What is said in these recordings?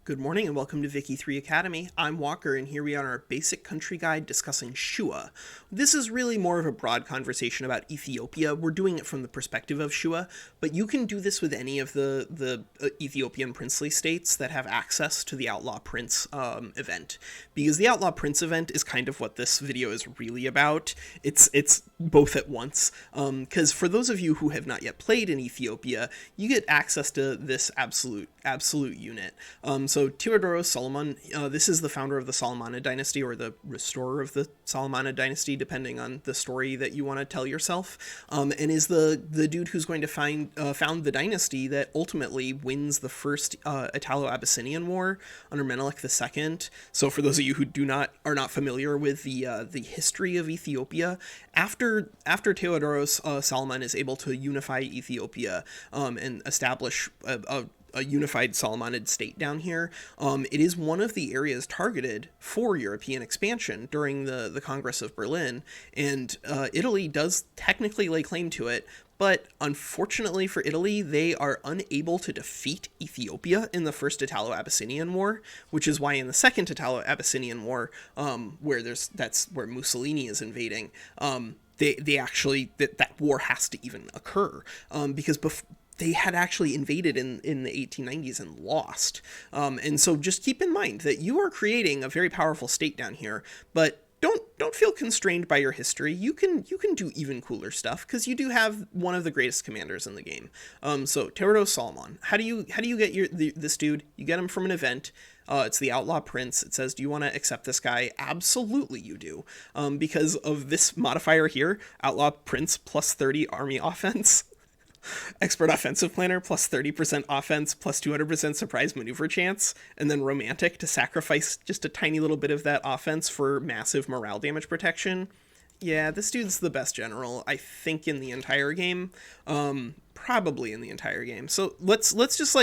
Good morning and welcome to Vicky 3 Academy. I'm Walker and here we are on our basic country guide discussing Shewa. This is really more of a broad conversation about Ethiopia. We're doing it from the perspective of Shewa, but you can do this with any of the Ethiopian princely states that have access to the Outlaw Prince event. Because the Outlaw Prince event is kind of what this video is really about. It's both at once. Because for those of you who have not yet played in Ethiopia, you get access to this absolute unit. So Tewodros Solomon, this is the founder of the Solomonid dynasty, or the restorer of the Solomonid dynasty, depending on the story that you want to tell yourself, and is the dude who's going to found the dynasty that ultimately wins the first Italo-Abyssinian War under Menelik II. So for those of you who are not familiar with the history of Ethiopia, after Tewodros Solomon is able to unify Ethiopia and establish a unified Solomonid state down here, it is one of the areas targeted for European expansion during the Congress of Berlin, and Italy does technically lay claim to it, but unfortunately for Italy, they are unable to defeat Ethiopia in the First Italo-Abyssinian War, which is why in the Second Italo-Abyssinian War, that's where Mussolini is invading, they actually, that war has to even occur, because they had actually invaded in the 1890s and lost. And so just keep in mind that you are creating a very powerful state down here, but don't feel constrained by your history. You can do even cooler stuff because you do have one of the greatest commanders in the game. So Tewodros Solomon, how do you get this dude? You get him from an event. It's the Outlaw Prince. It says, do you want to accept this guy? Absolutely you do. Because of this modifier here, Outlaw Prince plus 30 army offense. Expert offensive planner plus 30% offense plus 200% surprise maneuver chance, and then romantic to sacrifice just a tiny little bit of that offense for massive morale damage protection. Yeah, this dude's the best general, I think, in the entire game. Probably in the entire game. So let's just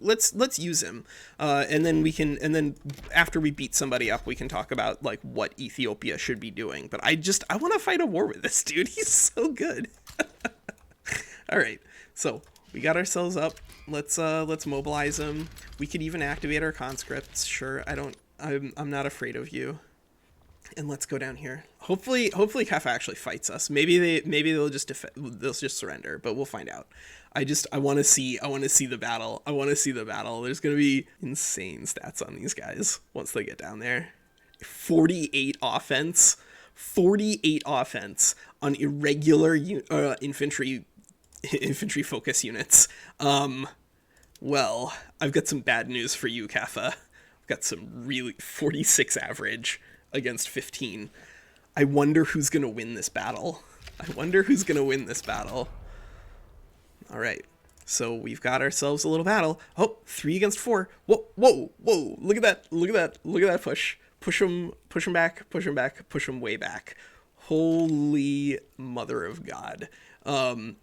let's use him, and then after we beat somebody up, we can talk about like what Ethiopia should be doing. But I want to fight a war with this dude. He's so good. All right, so we got ourselves up. Let's mobilize them. We could even activate our conscripts. Sure, I'm not afraid of you. And let's go down here. Hopefully Kaffa actually fights us. Maybe they'll just surrender, but we'll find out. I want to see the battle. There's gonna be insane stats on these guys once they get down there. 48 offense on irregular infantry focus units. Well, I've got some bad news for you, Kaffa. I've got some really 46 average against 15. I wonder who's gonna win this battle. All right, so we've got ourselves a little battle. Oh, 3 against 4. Whoa! Look at that push. Push him back, push him way back. Holy mother of God.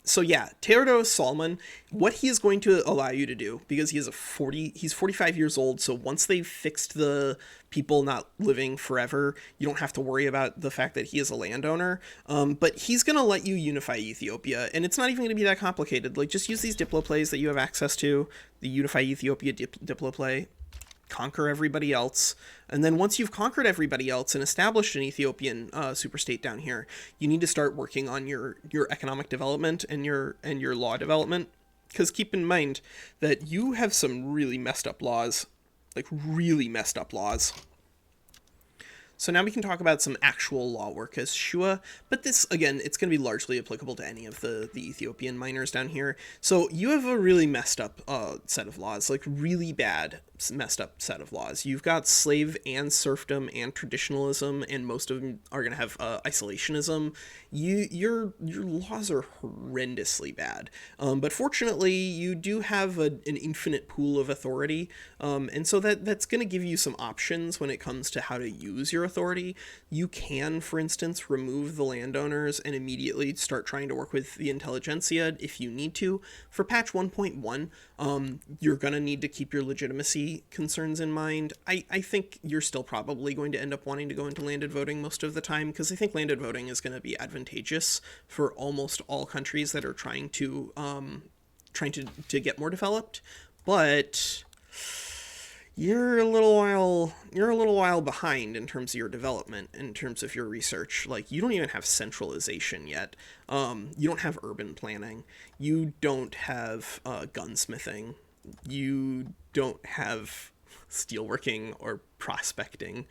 So yeah, Tewodros Solomon, what he is going to allow you to do, because he's 45 years old, so once they've fixed the people not living forever, you don't have to worry about the fact that he is a landowner, but he's going to let you unify Ethiopia, and it's not even going to be that complicated. Like, just use these Diplo plays that you have access to, the Unify Ethiopia Diplo play, conquer everybody else, and then once you've conquered everybody else and established an Ethiopian superstate down here, you need to start working on your economic development and your law development, because keep in mind that you have some really messed up laws. So now we can talk about some actual law work as Shewa, but this, again, it's going to be largely applicable to any of the Ethiopian miners down here. So you have a really messed up set of laws, like really bad messed up set of laws. You've got slave and serfdom and traditionalism, and most of them are going to have isolationism. Your laws are horrendously bad, but fortunately you do have an infinite pool of authority, and so that's going to give you some options when it comes to how to use your authority. You can, for instance, remove the landowners and immediately start trying to work with the intelligentsia if you need to. For patch 1.1, you're going to need to keep your legitimacy concerns in mind. I think you're still probably going to end up wanting to go into landed voting most of the time, because I think landed voting is going to be advantageous for almost all countries that are trying to get more developed. But you're a little while behind in terms of your development, in terms of your research. Like, you don't even have centralization yet. You don't have urban planning. You don't have gunsmithing. You don't have steelworking or prospecting.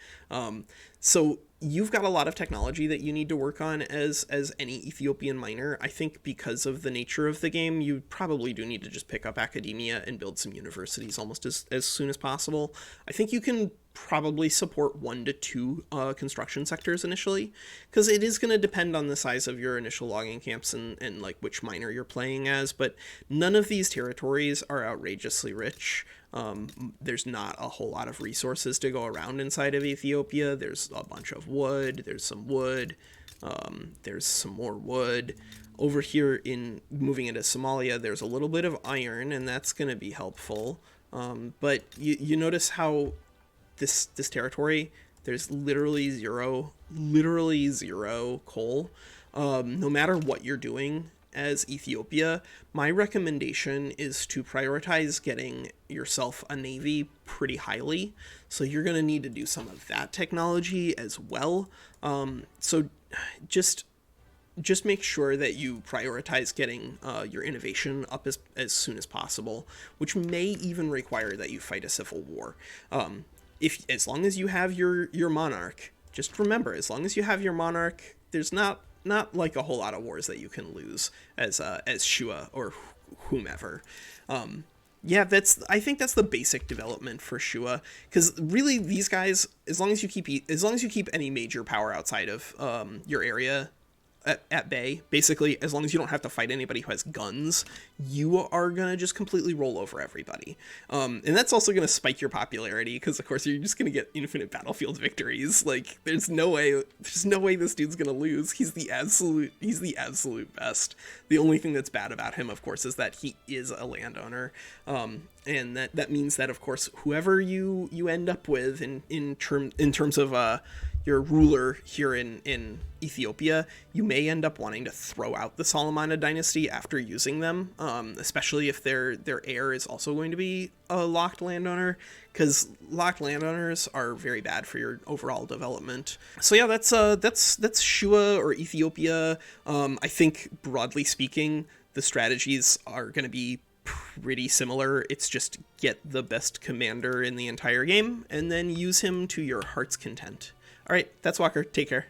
So you've got a lot of technology that you need to work on as any Ethiopian miner. I think because of the nature of the game, you probably do need to just pick up academia and build some universities almost as soon as possible. I think you can probably support 1 to 2 construction sectors initially, because it is going to depend on the size of your initial logging camps and like which miner you're playing as. But none of these territories are outrageously rich. There's not a whole lot of resources to go around inside of Ethiopia. There's a bunch of wood, there's some wood, there's some more wood. Over here in moving into Somalia, there's a little bit of iron, and that's going to be helpful. But you notice how this territory, there's literally zero coal. No matter what you're doing as Ethiopia, my recommendation is to prioritize getting yourself a navy pretty highly. So you're going to need to do some of that technology as well. So just make sure that you prioritize getting your innovation up as soon as possible, which may even require that you fight a civil war. If as long as you have your monarch, just remember, as long as you have your monarch, there's not like a whole lot of wars that you can lose as Shewa or whomever. Yeah, I think that's the basic development for Shewa, because really these guys, as long as you keep any major power outside of your area at bay, basically, as long as you don't have to fight anybody who has guns, you are gonna just completely roll over everybody. And that's also gonna spike your popularity, because of course you're just gonna get infinite battlefield victories. Like, there's no way this dude's gonna lose. He's the absolute best. The only thing that's bad about him, of course, is that he is a landowner. And that means that, of course, whoever you end up with in terms of your ruler here in Ethiopia, you may end up wanting to throw out the Solomon dynasty after using them, especially if their heir is also going to be a locked landowner, because locked landowners are very bad for your overall development. So yeah, that's Shewa or Ethiopia. I think broadly speaking, the strategies are going to be pretty similar. It's just get the best commander in the entire game and then use him to your heart's content. All right, that's Walker. Take care.